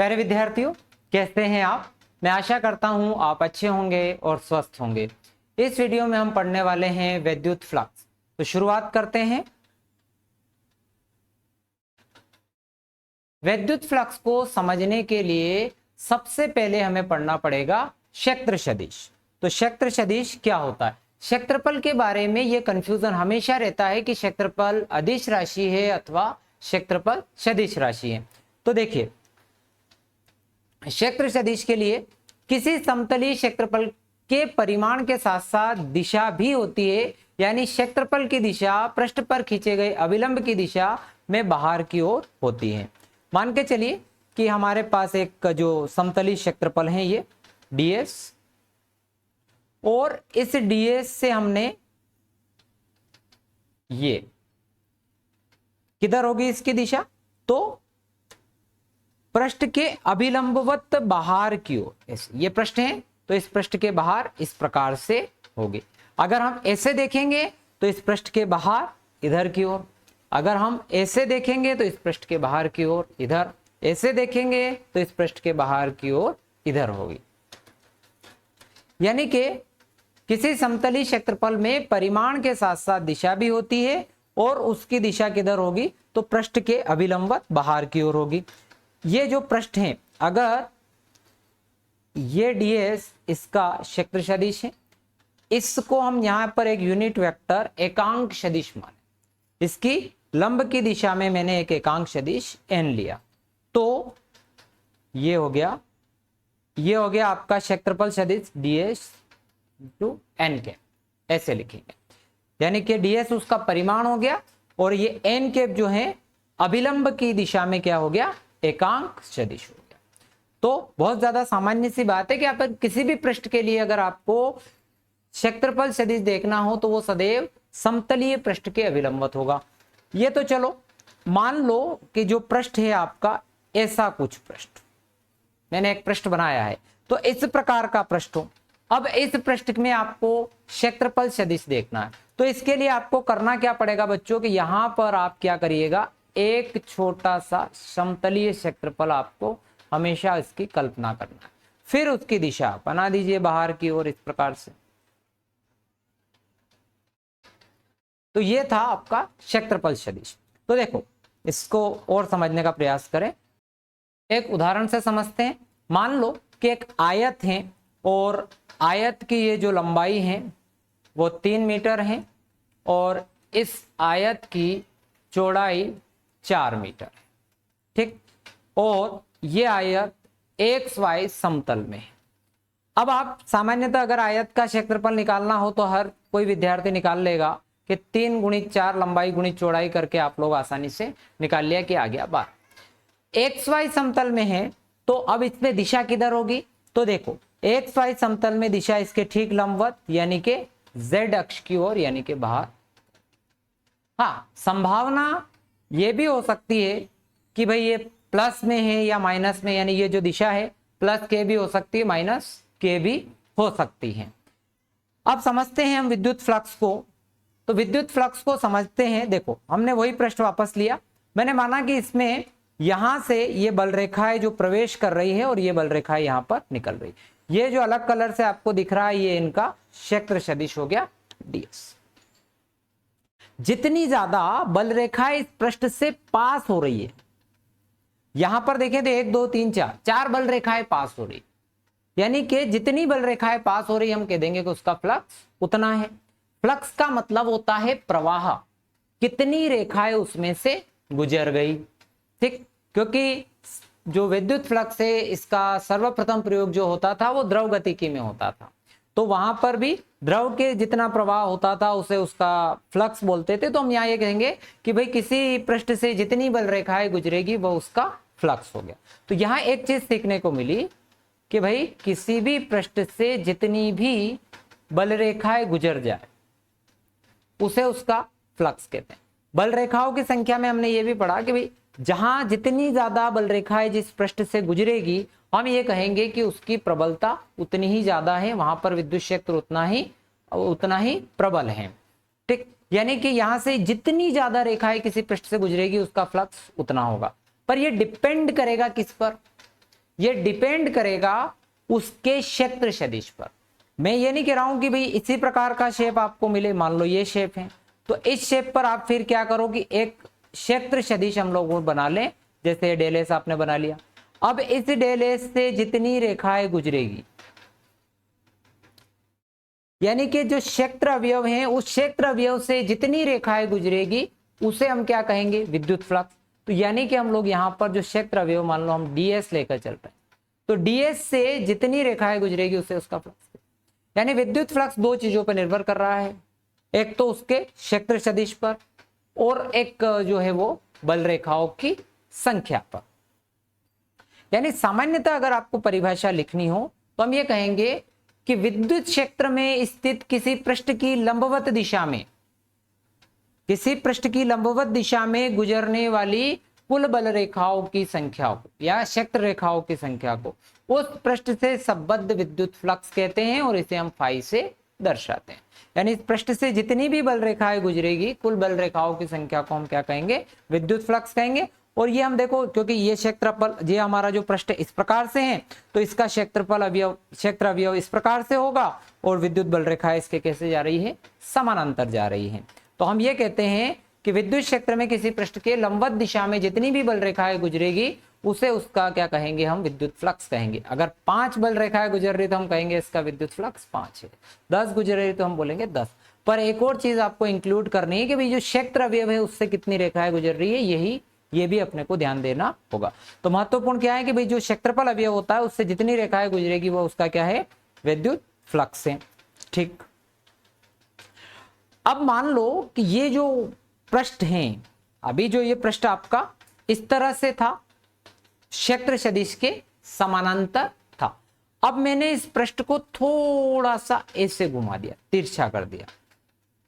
प्यारे विद्यार्थियों, कैसे हैं आप? मैं आशा करता हूं आप अच्छे होंगे और स्वस्थ होंगे। इस वीडियो में हम पढ़ने वाले हैं विद्युत फ्लक्स। तो शुरुआत करते हैं। विद्युत फ्लक्स को समझने के लिए सबसे पहले हमें पढ़ना पड़ेगा क्षेत्र सदिश। तो क्षेत्र सदिश क्या होता है? क्षेत्रफल के बारे में ये कंफ्यूजन हमेशा रहता है कि क्षेत्रफल अदिश राशि है अथवा क्षेत्रफल सदिश राशि है। तो देखिए, क्षेत्र सदिश के लिए किसी समतलीय क्षेत्रफल के परिमाण के साथ साथ दिशा भी होती है, यानी क्षेत्रफल की दिशा पृष्ठ पर खींचे गए अभिलंब की दिशा में बाहर की ओर होती है। मान के चलिए कि हमारे पास एक जो समतलीय क्षेत्रफल है ये ds, और इस ds से हमने ये किधर होगी इसकी दिशा? तो पृष्ठ के अभिलंबवत बाहर की ओर। ये पृष्ठ है तो इस पृष्ठ के बाहर इस प्रकार से होगी। अगर हम ऐसे देखेंगे तो इस पृष्ठ के बाहर इधर की ओर, अगर हम ऐसे देखेंगे तो इस पृष्ठ के बाहर की ओर इधर, ऐसे देखेंगे तो इस पृष्ठ के बाहर की ओर इधर होगी। यानी कि किसी समतलीय क्षेत्रफल में परिमाण के साथ साथ दिशा भी होती है, और उसकी दिशा किधर होगी? तो पृष्ठ के अभिलंबवत बाहर की ओर होगी। ये जो पृष्ठ है, अगर ये ds इसका क्षेत्र सदिश है, इसको हम यहां पर एक यूनिट वेक्टर एकांक सदिश माने, इसकी लंब की दिशा में मैंने एक एकांक सदिश n लिया, तो ये हो गया आपका क्षेत्रफल सदिश ds टू n कैप, ऐसे लिखेंगे। यानी कि ds उसका परिमाण हो गया और ये n कैप जो है अभिलंब की दिशा में क्या हो गया? एकांक सदिश हो गया। तो बहुत ज्यादा सामान्य सी बात है कि आप किसी भी पृष्ठ के लिए अगर आपको क्षेत्रफल सदिश देखना हो तो वो सदैव समतलीय पृष्ठ के अभिलंबवत होगा। ये तो चलो मान लो कि जो पृष्ठ है आपका ऐसा कुछ पृष्ठ, मैंने एक पृष्ठ बनाया है, तो इस प्रकार का पृष्ठ हो। अब इस पृष्ठ में आपको क्षेत्रफल सदिश देखना है, तो इसके लिए आपको करना क्या पड़ेगा बच्चों कि यहां पर आप क्या करिएगा, एक छोटा सा समतलीय क्षेत्रफल आपको हमेशा इसकी कल्पना करना है, फिर उसकी दिशा बना दीजिए बाहर की ओर इस प्रकार से। तो ये था आपका क्षेत्रफल सदिश। तो देखो, इसको और समझने का प्रयास करें। एक उदाहरण से समझते हैं। मान लो कि एक आयत है और आयत की ये जो लंबाई है वो 3 मीटर है और इस आयत की चौड़ाई 4 मीटर है, ठीक। और ये आयत XY समतल में है। अब आप सामान्यतः अगर आयत का क्षेत्रफल निकालना हो तो हर कोई विद्यार्थी निकाल लेगा कि 3 गुणित 4 लंबाई गुणित चौड़ाई करके आप लोग आसानी से निकाल लिया कि आ गया 12। XY समतल में है तो अब इसमें दिशा किधर होगी? तो देखो, XY समतल में दिशा इसके ठीक लंबवत यानी कि Z अक्ष की ओर, यानी कि बाहर। हाँ, संभावना ये भी हो सकती है कि भाई ये प्लस में है या माइनस में, यानी ये जो दिशा है प्लस के भी हो सकती है, माइनस के भी हो सकती है। अब समझते हैं हम विद्युत फ्लक्स को। तो विद्युत फ्लक्स को समझते हैं। देखो, हमने वही पृष्ठ वापस लिया। मैंने माना कि इसमें यहां से ये बल रेखाएं जो प्रवेश कर रही है और ये बल रेखाएं यहां पर निकल रही। ये जो अलग कलर से आपको दिख रहा है ये इनका क्षेत्र सदिश हो गया ds। जितनी ज्यादा बल रेखाएं इस पृष्ठ से पास हो रही है, यहां पर देखें तो 1 2 3 4 बल रेखाएं पास हो रही, यानी कि जितनी बल रेखाएं पास हो रही हम कह देंगे कि उसका फ्लक्स उतना है। फ्लक्स का मतलब होता है प्रवाह, कितनी रेखाएं उसमें से गुजर गई, ठीक। क्योंकि जो विद्युत फ्लक्स है इसका सर्वप्रथम प्रयोग जो होता था वो द्रव गतिकी में होता था, तो वहां पर भी द्रव के जितना प्रवाह होता था उसे उसका फ्लक्स बोलते थे। तो हम यहाँ ये कहेंगे कि भाई किसी पृष्ठ से जितनी बल रेखाएं गुजरेगी वो उसका फ्लक्स हो गया। तो यहाँ एक चीज सीखने को मिली कि भाई किसी भी पृष्ठ से जितनी भी बल रेखाएं गुजर जाए उसे उसका फ्लक्स कहते हैं। बल रेखाओं की संख्या में हमने ये भी पढ़ा कि भाई जहां जितनी ज्यादा बल रेखाएं जिस पृष्ठ से गुजरेगी हम ये कहेंगे कि उसकी प्रबलता उतनी ही ज्यादा है, वहां पर विद्युत क्षेत्र उतना ही प्रबल है, ठीक। यानी कि यहां से जितनी ज्यादा रेखाएं किसी पृष्ठ से गुजरेगी उसका फ्लक्स उतना होगा। पर ये डिपेंड करेगा किस पर? ये डिपेंड करेगा उसके क्षेत्र सदिश पर। मैं ये नहीं कह रहा हूं कि भाई इसी प्रकार का शेप आपको मिले, मान लो ये शेप है तो इस शेप पर आप फिर क्या करो कि एक क्षेत्र सदिश हम लोग बना लें, जैसे डेल एस आपने बना लिया। अब इस डेल एस से जितनी रेखाएं गुजरेगी, यानी कि जो क्षेत्र अवयव है उस क्षेत्र अवयव से जितनी रेखाएं गुजरेगी उसे हम क्या कहेंगे, विद्युत फ्लक्स। तो यानी कि हम लोग यहाँ पर जो क्षेत्र अवयव मान लो हम डीएस लेकर चल रहे हैं, तो डीएस से जितनी रेखाएं गुजरेगी उसे उसका फ्लक्स। यानी विद्युत फ्लक्स दो चीजों पर निर्भर कर रहा है, एक तो उसके क्षेत्र सदिश पर और एक जो है वो बल रेखाओं की संख्या पर। यानी सामान्यतः अगर आपको परिभाषा लिखनी हो तो हम ये कहेंगे कि विद्युत क्षेत्र में स्थित किसी पृष्ठ की लंबवत दिशा में, किसी पृष्ठ की लंबवत दिशा में गुजरने वाली कुल बल रेखाओं की संख्या को या क्षेत्र रेखाओं की संख्या को उस पृष्ठ से संबद्ध विद्युत फ्लक्स कहते हैं और इसे हम फाई से दर्शाते हैं। यानी इस पृष्ठ से जितनी भी बल रेखाएं गुजरेगी कुल बल रेखाओं की संख्या को हम क्या कहेंगे, विद्युत फ्लक्स कहेंगे। और ये हम देखो क्योंकि ये क्षेत्रफल, ये हमारा जो पृष्ठ इस प्रकार से है तो इसका क्षेत्रफल अवयव, क्षेत्र अवयव इस प्रकार से होगा और विद्युत बल रेखाएं इसके कैसे जा रही है, समानांतर जा रही है। तो हम ये कहते हैं कि विद्युत क्षेत्र में किसी पृष्ठ के लंबवत दिशा में जितनी भी बल रेखाएं गुजरेगी उसे उसका क्या कहेंगे, हम विद्युत फ्लक्स कहेंगे। अगर 5 बल रेखाएं गुजर रही तो हम कहेंगे इसका विद्युत फ्लक्स 5 है, 10 गुजर रही तो हम बोलेंगे 10। पर एक और चीज आपको इंक्लूड करनी है कि भाई जो क्षेत्र अवयव है उससे कितनी रेखाएं गुजर रही है, ये भी अपने को ध्यान देना होगा। तो महत्वपूर्ण क्या है कि भाई जो क्षेत्रफल अवयव होता है उससे जितनी रेखाएं गुजरेगी वो उसका क्या है, विद्युत फ्लक्स है। ठीक, अब मान लो कि ये जो पृष्ठ हैं, अभी जो ये पृष्ठ आपका इस तरह से था, क्षेत्र सदिश के समानांतर था। अब मैंने इस पृष्ठ को थोड़ा सा ऐसे घुमा दिया, तिरछा कर दिया।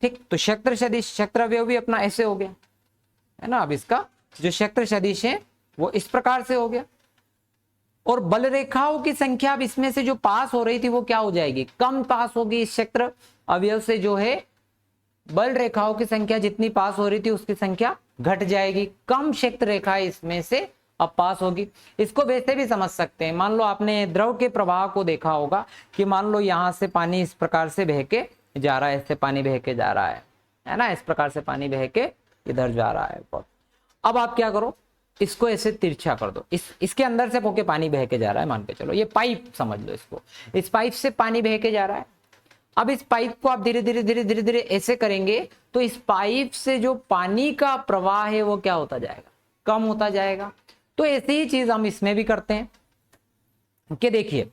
ठीक, तो क्षेत्र सदिश, क्षेत्र अवयव भी अपना ऐसे हो गया है ना। अब इसका जो क्षेत्र सदिश है वो इस प्रकार से हो गया और बल रेखाओं की संख्या अब इसमें से जो पास हो रही थी वो क्या हो जाएगी, कम पास होगी। इस क्षेत्र अवयव से जो है बल रेखाओं की संख्या जितनी पास हो रही थी उसकी संख्या घट जाएगी, कम क्षेत्र रेखा इसमें से अब पास होगी। इसको वैसे भी समझ सकते हैं, मान लो आपने द्रव के प्रवाह को देखा होगा कि मान लो यहां से पानी इस प्रकार से बह के जा रहा है, इससे पानी बह के जा रहा है ना, इस प्रकार से पानी बह के इधर जा रहा है बहुत। अब आप क्या करो, इसको ऐसे तिरछा कर दो, इसके अंदर से होके पानी बह के जा रहा है, मान के चलो ये पाइप समझ लो इसको, इस पाइप से पानी बह के जा रहा है। अब इस पाइप को आप धीरे धीरे धीरे धीरे धीरे ऐसे करेंगे तो इस पाइप से जो पानी का प्रवाह है वो क्या होता जाएगा, कम होता जाएगा। तो ऐसी ही चीज हम इसमें भी करते हैं कि देखिए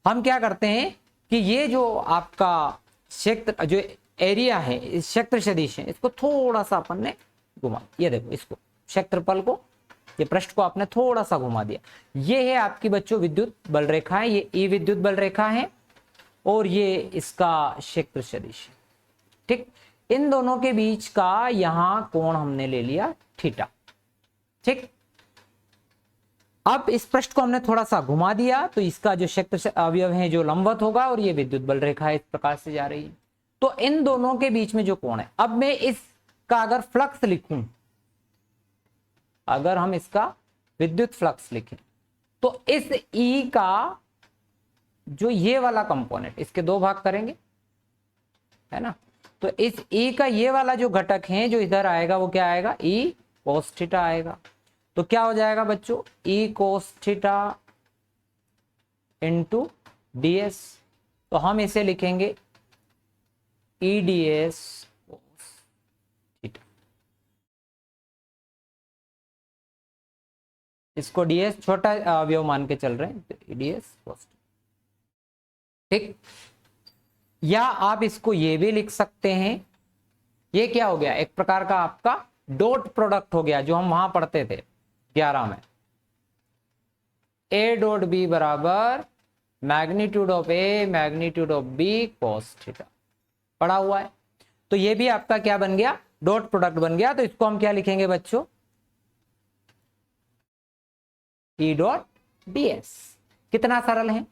हम क्या करते हैं कि ये जो आपका क्षेत्र, जो एरिया है, इस क्षेत्र सदिश है, इसको थोड़ा सा अपन ने घुमा, ये देखो इसको क्षेत्रफल को, ये पृष्ठ को आपने थोड़ा सा घुमा दिया। ये है आपकी बच्चों विद्युत बल रेखा है, ये ई विद्युत बल रेखा है और ये इसका क्षेत्र सदिश है। ठीक, इन दोनों के बीच का यहां कोण हमने ले लिया थीटा। ठीक, अब इस पृष्ठ को हमने थोड़ा सा घुमा दिया तो इसका जो क्षेत्र अवयव है जो लंबवत होगा और ये विद्युत बल रेखा इस प्रकार से जा रही है। तो इन दोनों के बीच में जो कोण है, अब मैं इसका अगर फ्लक्स लिखूं, अगर हम इसका विद्युत फ्लक्स लिखें तो इस ई का जो ये वाला कंपोनेंट, इसके दो भाग करेंगे है ना, तो इस ई का ये वाला जो घटक है जो इधर आएगा वो क्या आएगा, ई कोस थीटा आएगा। तो क्या हो जाएगा बच्चों, ई कोस थीटा इंटू डीएस। तो हम इसे लिखेंगे ई डीएस कोस थीटा। इसको डीएस छोटा अवयव मान के चल रहे हैं, तो डीएस कोस। ठीक, या आप इसको ये भी लिख सकते हैं, ये क्या हो गया, एक प्रकार का आपका डॉट प्रोडक्ट हो गया जो हम वहां पढ़ते थे 11 में, ए डॉट बी बराबर magnitude of A magnitude of B cos theta, पढ़ा हुआ है। तो ये भी आपका क्या बन गया, डॉट प्रोडक्ट बन गया। तो इसको हम क्या लिखेंगे बच्चों, ई डॉट डीएस। कितना सरल है।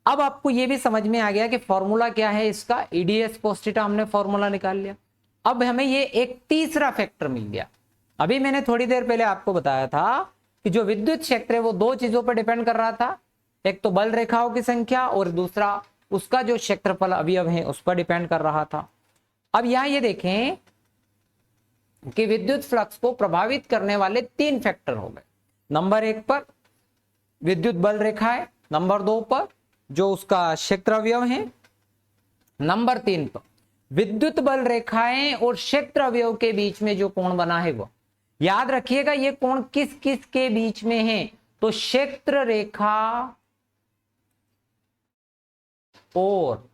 अब आपको ये भी समझ में आ गया कि फॉर्मूला क्या है इसका, ईडीएस कोस थीटा हमने फॉर्मूला निकाल लिया। अब हमें ये एक तीसरा फैक्टर मिल गया। अभी मैंने थोड़ी देर पहले आपको बताया था कि जो विद्युत क्षेत्र है वो दो चीजों पर डिपेंड कर रहा था, एक तो बल रेखाओं की संख्या और दूसरा उसका जो क्षेत्रफल अवयव है उस पर डिपेंड कर रहा था। अब यहां ये देखें कि विद्युत फ्लक्स को प्रभावित करने वाले 3 फैक्टर हो गए। नंबर 1 पर विद्युत बल रेखा है, नंबर 2 पर जो उसका क्षेत्र अवयव है, नंबर 3 पर विद्युत बल रेखाएं और क्षेत्र अवयव के बीच में जो कोण बना है वो याद रखिएगा। ये कोण किस किस के बीच में है, तो क्षेत्र रेखा और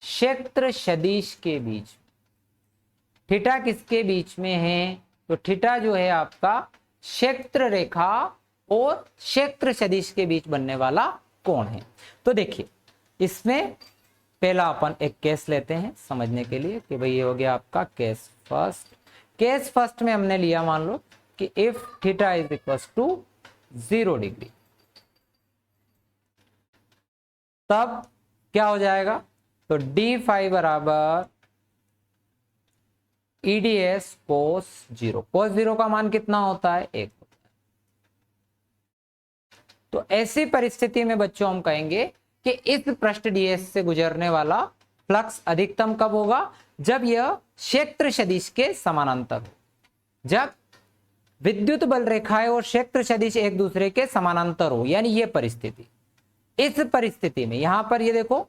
क्षेत्र सदिश के बीच। थीटा किसके बीच में है, तो थीटा जो है आपका क्षेत्र रेखा और क्षेत्र सदिश के बीच बनने वाला कोण है। तो देखिए इसमें पहला अपन एक केस लेते हैं समझने के लिए कि भाई ये हो गया आपका केस फर्स्ट। केस फर्स्ट में हमने लिया, मान लो कि if theta is equal to 0 degree, तब क्या हो जाएगा, तो डी फाई बराबर EDS cos 0। cos 0 का मान कितना होता है, 1 होता है। तो ऐसी परिस्थिति में बच्चों हम कहेंगे कि इस पृष्ठ DS से गुजरने वाला फ्लक्स अधिकतम कब होगा, जब यह क्षेत्र सदिश के समानांतर हो। जब विद्युत बल रेखाएं और क्षेत्र सदिश एक दूसरे के समानांतर हो, यानी ये परिस्थिति। इस परिस्थिति में यहां पर ये देखो,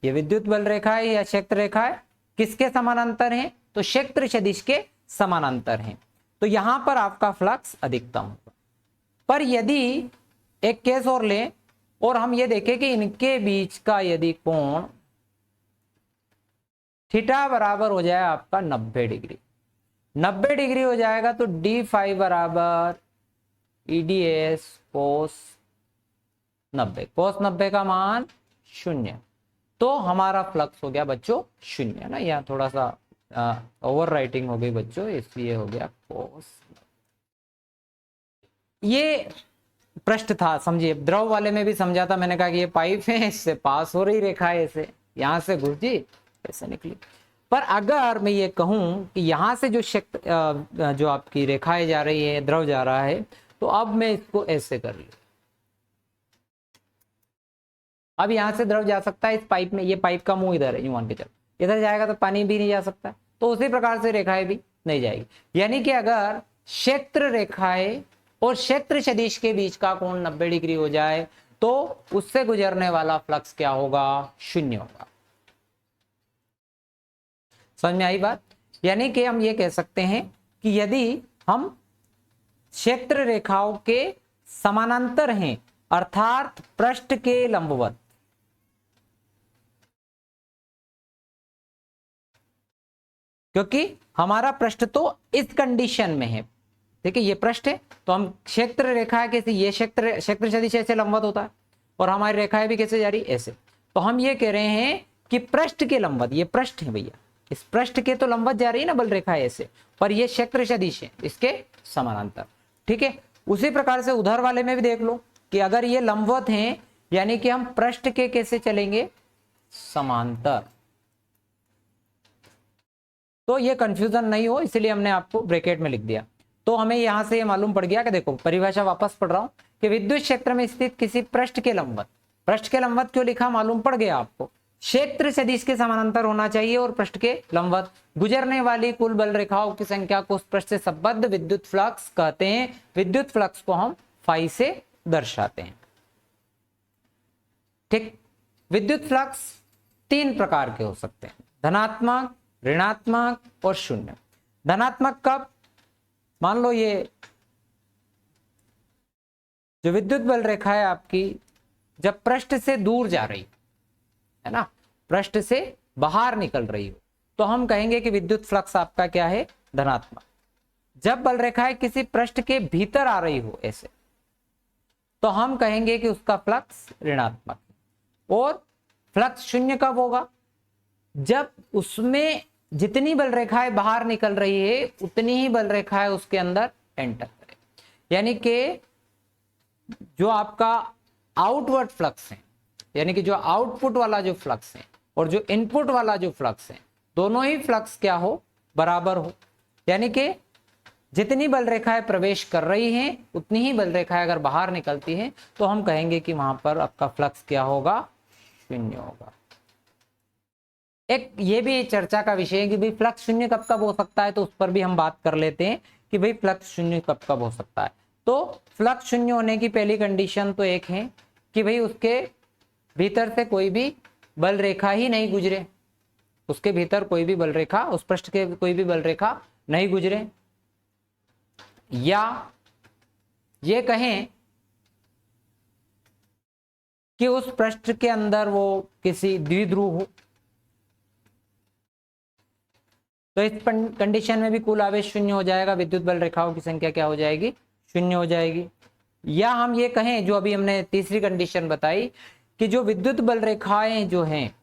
ये विद्युत बल रेखा है या क्षेत्र रेखा है, किसके समानांतर है, तो क्षेत्र सदिश के समानांतर हैं। तो यहां पर आपका फ्लक्स अधिकतम होगा। पर यदि एक केस और लें और हम ये देखें कि इनके बीच का यदि कोण थीटा बराबर हो जाए आपका 90 डिग्री, 90 डिग्री हो जाएगा, तो डी फाई बराबर EDS cos 90। cos 90 का मान 0, तो हमारा फ्लक्स हो गया बच्चों 0 ना। यहाँ थोड़ा सा ओवर राइटिंग हो गई बच्चों, इसलिए हो गया cos। ये पृष्ठ था, समझिए। द्रव वाले में भी समझा था मैंने, कहा कि ये पाइप है, इससे पास हो रही रेखा है, ऐसे यहां से घुसी ऐसे निकली। पर अगर मैं ये कहूं कि यहां से जो क्षेत्र जो आपकी रेखाएं जा रही है, द्रव जा रहा है, तो अब मैं इसको ऐसे कर लूं, अब यहां से द्रव जा सकता है इस पाइप में, ये पाइप का मुंह इधर है, यूं मान के चलो, इधर जाएगा तो पानी भी नहीं जा सकता, तो उसी प्रकार से रेखाएं भी नहीं जाएगी। यानी कि अगर क्षेत्र रेखाएं और क्षेत्र सदिश के बीच का कोण 90 डिग्री हो जाए, तो उससे गुजरने वाला फ्लक्स क्या होगा, 0 होगा। समझ में आई बात। यानी कि हम ये कह सकते हैं कि यदि हम क्षेत्र रेखाओं के समानांतर हैं, अर्थात पृष्ठ के लंबवत, क्योंकि हमारा पृष्ठ तो इस कंडीशन में है, ठीक है, ये पृष्ठ है, तो हम क्षेत्र रेखा है कैसे, ये क्षेत्र सदिश ऐसे लंबवत होता है, और हमारी रेखाएं भी कैसे जा रही, ऐसे। तो हम ये कह रहे हैं कि पृष्ठ के लंबवत, ये पृष्ठ है भैया, इस पृष्ठ के तो लंबवत जा रही है ना बल रेखाएं ऐसे, पर ये क्षेत्र सदिश है इसके समानांतर, ठीक है। उसी प्रकार से उधर वाले में भी देख लो कि अगर ये लंबवत हैं, यानी कि हम पृष्ठ के कैसे चलेंगे, समांतर। तो ये कंफ्यूजन नहीं हो, इसलिए हमने आपको ब्रैकेट में लिख दिया। तो हमें यहां से ये मालूम पड़ गया कि देखो, परिभाषा वापस पढ़ रहा हूं कि विद्युत क्षेत्र में स्थित किसी पृष्ठ के लंबवत, पृष्ठ के लंबवत क्यों लिखा, मालूम पड़ गया आपको, क्षेत्र सदिश के समानांतर होना चाहिए और पृष्ठ के लंबवत गुजरने वाली कुल बल रेखाओं की संख्या को उस पृष्ठ से संबद्ध विद्युत फ्लक्स कहते हैं। विद्युत फ्लक्स को हम फाई से दर्शाते हैं, ठीक। विद्युत फ्लक्स 3 प्रकार के हो सकते हैं, धनात्मक, ऋणात्मक और शून्य। धनात्मक कब, मान लो ये जो विद्युत बल रेखा है आपकी, जब पृष्ठ से दूर जा रही है ना, पृष्ठ से बाहर निकल रही हो, तो हम कहेंगे कि विद्युत फ्लक्स आपका क्या है, धनात्मक। जब बल रेखाएं किसी पृष्ठ के भीतर आ रही हो ऐसे, तो हम कहेंगे कि उसका फ्लक्स ऋणात्मक। और फ्लक्स शून्य कब होगा, जब उसमें जितनी बल रेखाएं बाहर निकल रही है उतनी ही बल रेखाएं उसके अंदर एंटर करे। यानी कि जो आपका आउटवर्ड फ्लक्स है, यानी कि जो आउटपुट वाला जो फ्लक्स है और जो इनपुट वाला जो फ्लक्स है, दोनों ही फ्लक्स क्या हो, बराबर हो। यानी कि जितनी बल रेखाएं प्रवेश कर रही हैं उतनी ही बल रेखाएं अगर बाहर निकलती हैं तो हम कहेंगे कि वहां पर आपका फ्लक्स क्या होगा, शून्य होगा। एक ये भी चर्चा का विषय है कि भाई फ्लक्स शून्य कब कब हो सकता है, तो उस पर भी हम बात कर लेते हैं कि भाई फ्लक्स शून्य कब कब हो सकता है। तो फ्लक्स शून्य होने की पहली कंडीशन तो एक है कि भाई उसके भीतर से कोई भी बल रेखा ही नहीं गुजरे, उसके भीतर कोई भी बल रेखा, उस पृष्ठ के कोई भी बल रेखा नहीं गुजरे, या ये कहें कि उस पृष्ठ के अंदर वो किसी द्विध्रुव हो। तो इस कंडीशन में भी कुल आवेश शून्य हो जाएगा, विद्युत बल रेखाओं की संख्या क्या हो जाएगी, शून्य हो जाएगी। या हम ये कहें, जो अभी हमने तीसरी कंडीशन बताई, कि जो विद्युत बल रेखाएं जो हैं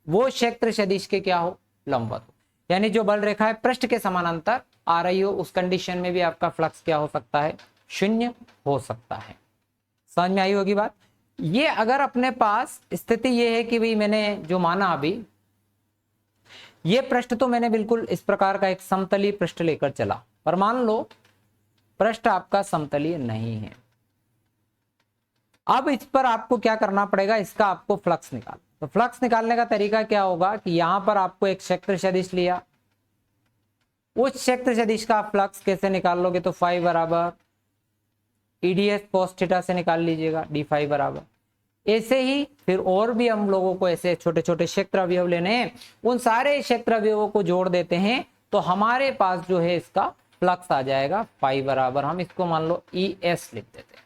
वो क्षेत्र सदिश के क्या हो, लंबवत हो, यानी जो बल रेखाएं पृष्ठ के समानांतर आ रही हो, उस कंडीशन में भी आपका फ्लक्स क्या हो सकता है, शून्य हो सकता है। समझ में आई होगी बात। ये अगर अपने पास स्थिति ये है कि भाई मैंने जो माना अभी, ये पृष्ठ तो मैंने बिल्कुल इस प्रकार का एक समतलीय पृष्ठ लेकर चला, पर मान लो पृष्ठ आपका समतलीय नहीं है। अब इस पर आपको क्या करना पड़ेगा, इसका आपको फ्लक्स निकाल। तो फ्लक्स निकालने का तरीका क्या होगा कि यहां पर आपको एक क्षेत्र सदिश लिया, उस क्षेत्र सदिश का फ्लक्स कैसे निकाल लोगे, तो फाई बराबर ईडीएस cos थीटा से निकाल लीजिएगा, डी फाई बराबर। ऐसे ही फिर और भी हम लोगों को ऐसे छोटे छोटे क्षेत्र अवयव लेने हैं, उन सारे क्षेत्र अवयवों को जोड़ देते हैं तो हमारे पास जो है इसका फ्लक्स आ जाएगा फाई बराबर, हम इसको मान लो ई एस लिख देते हैं,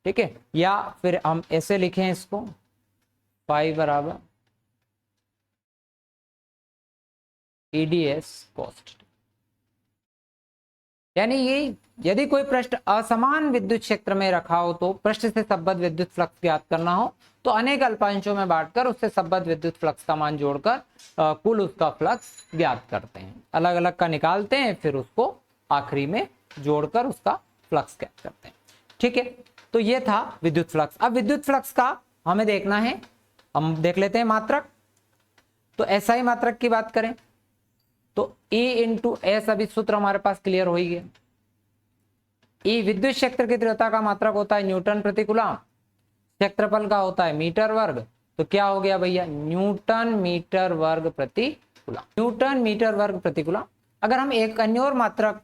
ठीक है। या फिर हम ऐसे लिखें इसको, फाई बराबर ईडीएस कॉस्ट। यानी ये यदि कोई पृष्ठ असमान विद्युत क्षेत्र में रखा हो तो पृष्ठ से संबद्ध विद्युत फ्लक्स ज्ञात करना हो तो अनेक अल्पांशों में बांटकर उससे संबद्ध विद्युत फ्लक्स का मान जोड़कर कुल उसका फ्लक्स ज्ञात करते हैं, अलग अलग का निकालते हैं, फिर उसको आखिरी में जोड़कर उसका फ्लक्स ज्ञात करते हैं, ठीक है। तो ये था विद्युत फ्लक्स। अब विद्युत फ्लक्स का हमें देखना है, हम देख लेते हैं मात्रक। तो ऐसा ही मात्रक की बात करें तो E इंटू एस, अभी सूत्र हमारे पास क्लियर हो ही गया। E विद्युत क्षेत्र की तीव्रता का मात्रक होता है न्यूटन प्रति कूलम, क्षेत्रफल का होता है मीटर वर्ग, तो क्या हो गया भैया, न्यूटन मीटर वर्ग प्रति कूलम, न्यूटन मीटर वर्ग प्रति कूलम। अगर हम एक अन्य और मात्रक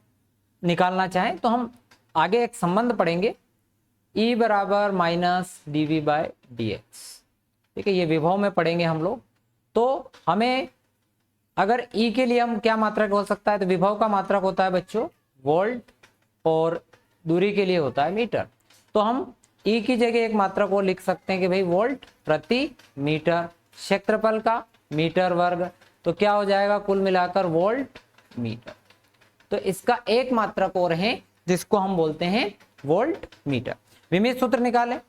निकालना चाहें तो हम आगे एक संबंध पढ़ेंगे, E बराबर माइनस dv बाय dx, ठीक है, ये विभव में पढ़ेंगे हम लोग। तो हमें अगर E के लिए हम क्या मात्रक हो सकता है, तो विभव का मात्रक होता है बच्चों वोल्ट और दूरी के लिए होता है मीटर। तो हम E की जगह एक मात्रक को लिख सकते हैं कि भाई वोल्ट प्रति मीटर, क्षेत्रफल का मीटर वर्ग, तो क्या हो जाएगा कुल मिलाकर वोल्ट मीटर। तो इसका एक मात्रक और है जिसको हम बोलते हैं वोल्ट मीटर। विमित सूत्र निकालें।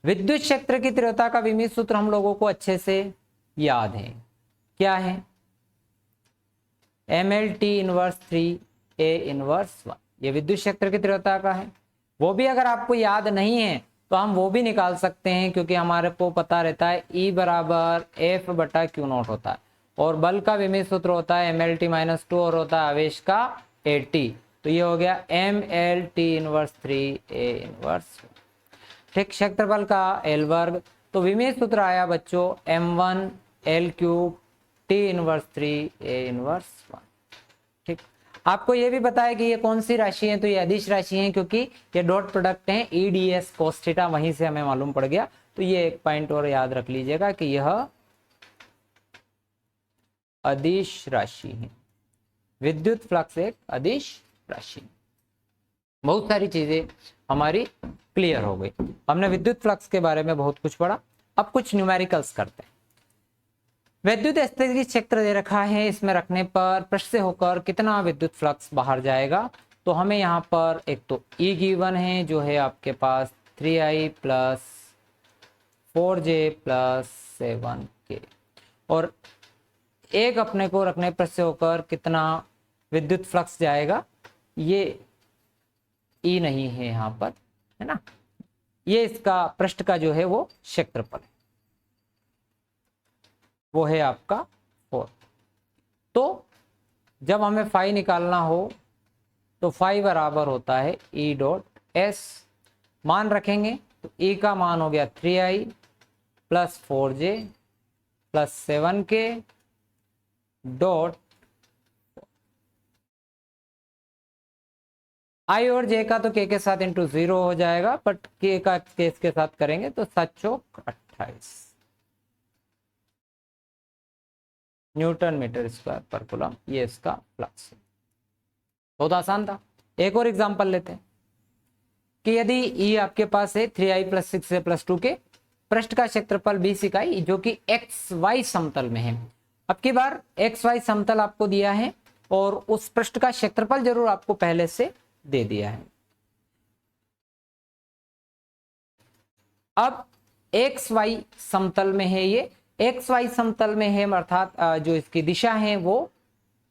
विद्युत क्षेत्र की तीव्रता का विमित सूत्र हम लोगों को अच्छे से याद है, क्या है, MLT इनवर्स 3 A इनवर्स 1, ये विद्युत क्षेत्र की तीव्रता का है। वो भी अगर आपको याद नहीं है तो हम वो भी निकाल सकते हैं, क्योंकि हमारे को पता रहता है E बराबर F बटा Q नॉट होता है, और बल का विमित सूत्र होता है MLT माइनस 2 और होता है आवेश का AT, तो ये हो गया MLT इनवर्स 3 A इनवर्स, ठीक। क्षेत्रफल का L वर्ग, तो विमित सूत्र आया बच्चों M1 L cube T inverse 3 A inverse 1, ठीक। आपको ये भी बताया कि ये कौन सी राशि है, तो ये अदिश राशि है, क्योंकि ये डॉट प्रोडक्ट है EDS cos थीटा, वहीं से हमें मालूम पड़ गया। तो ये एक पॉइंट और याद रख लीजिएगा कि यह अदिश राशि है, विद्युत फ्लक्स एक अदिश राशि। बहुत सारी चीजें हमारी क्लियर हो गई, हमने विद्युत फ्लक्स के बारे में बहुत कुछ पढ़ा। अब कुछ न्यूमेरिकल्स करते हैं। विद्युत स्थिति क्षेत्र दे रखा है, इसमें रखने पर पृष्ठ से होकर कितना विद्युत फ्लक्स बाहर जाएगा, तो हमें यहाँ पर एक तो E गिवन है जो है आपके पास 3I plus 4J plus 7K, और एक अपने को रखने पृष्ठ से होकर कितना विद्युत फ्लक्स जाएगा, ये E नहीं है यहाँ पर, है ना, ये इसका पृष्ठ का जो है वो क्षेत्रफल है, वो है आपका 4। तो जब हमें फाई निकालना हो तो फाई बराबर होता है ई डॉट एस। मान रखेंगे तो ई का मान हो गया 3i plus 4j plus 7k dot I और जे का तो के के साथ इंटू 0 हो जाएगा, बट के का केस के साथ करेंगे तो 7 चौक 28 न्यूटन मीटर स्क्वायर पर कूलम, ये इसका फ्लक्स है। बहुत आसान था। एक और एग्जांपल लेते हैं कि यदि ई आपके पास है 3i plus 6j plus 2k, पृष्ठ का क्षेत्रफल 20 इकाई जो कि एक्स वाई समतल में है। अब की बार एक्स वाई समतल आपको दिया है और उस पृष्ठ का क्षेत्रफल जरूर आपको पहले से दे दिया है। अब एक्स वाई समतल में है, ये एक्स वाई समतल में है अर्थात जो इसकी दिशा है वो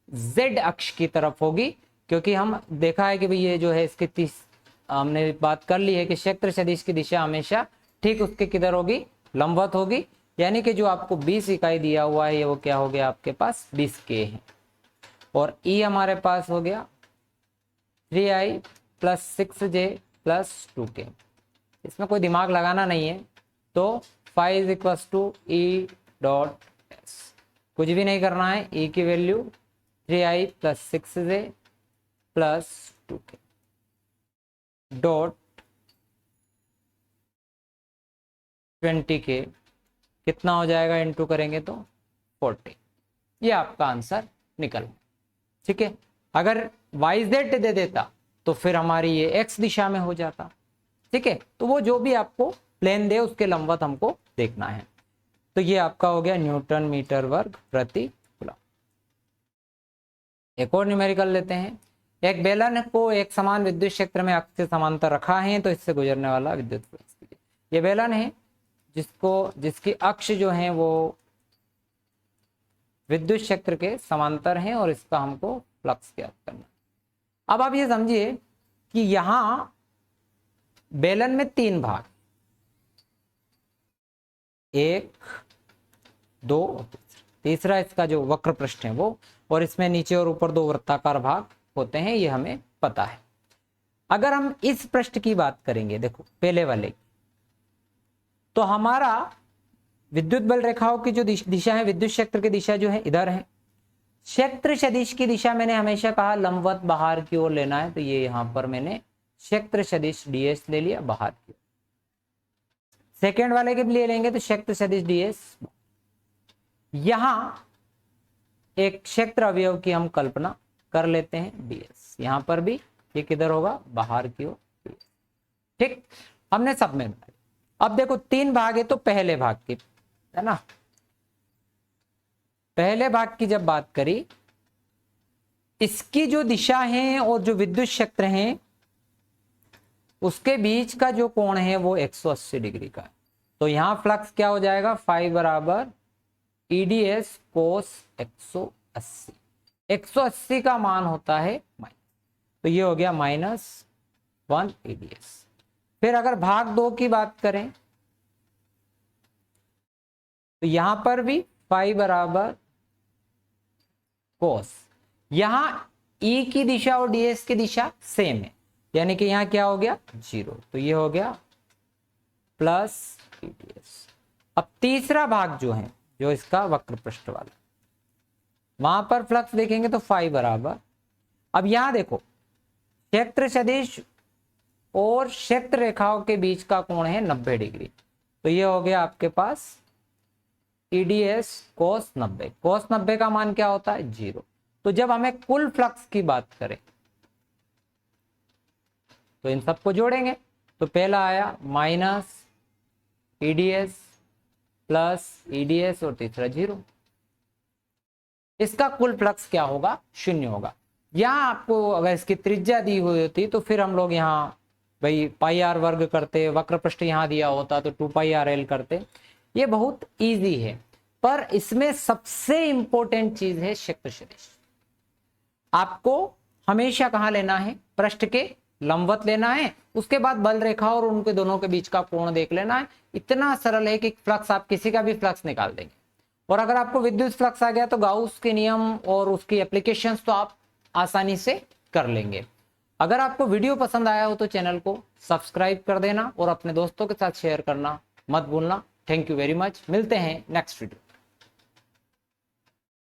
जेड अक्ष की तरफ होगी, क्योंकि हम देखा है कि भाई ये जो है इसके हमने बात कर ली है कि क्षेत्र सदिश की दिशा हमेशा ठीक उसके किधर होगी, लंबवत होगी। यानी कि जो आपको 20 इकाई दिया हुआ है वो क्या हो गया आपके पास 20k है, और ई हमारे पास हो गया 3i plus 6j plus 2k। इसमें कोई दिमाग लगाना नहीं है, तो phi is equal to E dot S, कुछ भी नहीं करना है। ई की value 3i plus 6j plus 2k dot 20k कितना हो जाएगा, इंटू करेंगे तो 40। ये आपका आंसर निकल। ठीक है, अगर वाई जेड दे देता तो फिर हमारी ये एक्स दिशा में हो जाता। ठीक है, तो वो जो भी आपको प्लेन दे उसके लंबवत हमको देखना है। तो ये आपका हो गया न्यूटन मीटर वर्ग प्रति कूलम। एक और न्यूमेरिकल लेते हैं। एक बेलन को एक समान विद्युत क्षेत्र में अक्ष से समांतर रखा है तो इससे गुजरने वाला विद्युत फ्लक्स। ये बेलन है जिसकी अक्ष जो है वो विद्युत क्षेत्र के समांतर हैं और इसका हमको फ्लक्स ज्ञात करना। अब आप ये समझिए कि यहां बेलन में 3 भाग, 1 2 तीसरा इसका जो वक्र पृष्ठ है वो, और इसमें नीचे और ऊपर 2 वृत्ताकार भाग होते हैं, ये हमें पता है। अगर हम इस पृष्ठ की बात करेंगे, देखो पहले वाले, तो हमारा विद्युत बल रेखाओं की जो दिशा है, विद्युत क्षेत्र की दिशा जो है इधर है। क्षेत्र सदिश की दिशा मैंने हमेशा कहा लंबवत बाहर की ओर लेना है, तो ये यहां पर मैंने क्षेत्र सदिश ds ले लिया बाहर की। सेकेंड वाले के लिए लेंगे तो क्षेत्र सदिश ds। यहां एक क्षेत्र अवयव की हम कल्पना कर लेते हैं ds, यहां पर भी ये किधर होगा, बाहर की ओर। ठीक, हमने सब में बनाया। अब देखो 3 भाग है, तो पहले भाग की है ना, पहले भाग की जब बात करी, इसकी जो दिशा है और जो विद्युत क्षेत्र है उसके बीच का जो कोण है वो 180 डिग्री का है। तो यहां फ्लक्स क्या हो जाएगा, फाई बराबर EDS कोस 180। 180 का मान होता है माइनस, तो ये हो गया -1 EDS। फिर अगर भाग 2 की बात करें तो यहां पर भी फाई बराबर कोस, यहां ई की दिशा और ds की दिशा सेम है, यानी कि यहां क्या हो गया 0, तो ये हो गया प्लस EDS। अब तीसरा भाग जो है, जो इसका वक्र पृष्ठ वाला, वहां पर फ्लक्स देखेंगे तो फाई बराबर, अब यहां देखो क्षेत्र सदिश और क्षेत्र रेखाओं के बीच का कोण है 90 डिग्री, तो ये हो गया आपके पास EDS कोस 90। कोस 90 का मान क्या होता है 0। तो जब हमें कुल फ्लक्स की बात करें तो इन सबको जोड़ेंगे, तो पहला आया -EDS प्लस EDS और तीसरा 0। इसका कुल फ्लक्स क्या होगा, 0 होगा। यहां आपको अगर इसकी त्रिज्या दी हुई होती तो फिर हम लोग यहाँ भाई पाई आर वर्ग करते, वक्र पृष्ठ यहाँ दिया होता तो 2πRL करते। ये बहुत इजी है, पर इसमें सबसे इंपॉर्टेंट चीज है क्षेत्र सदिश। आपको हमेशा कहां लेना है, पृष्ठ के लंबवत लेना है, उसके बाद बल रेखा और उनके दोनों के बीच का कोण देख लेना है। इतना सरल है कि फ्लक्स आप किसी का भी फ्लक्स निकाल देंगे, और अगर आपको विद्युत फ्लक्स आ गया तो गाउस के नियम और उसकी एप्लीकेशंस तो आप आसानी से कर लेंगे। अगर आपको वीडियो पसंद आया हो तो चैनल को सब्सक्राइब कर देना और अपने दोस्तों के साथ शेयर करना मत भूलना। Thank you very much. मिलते हैं नेक्स्ट वीडियो।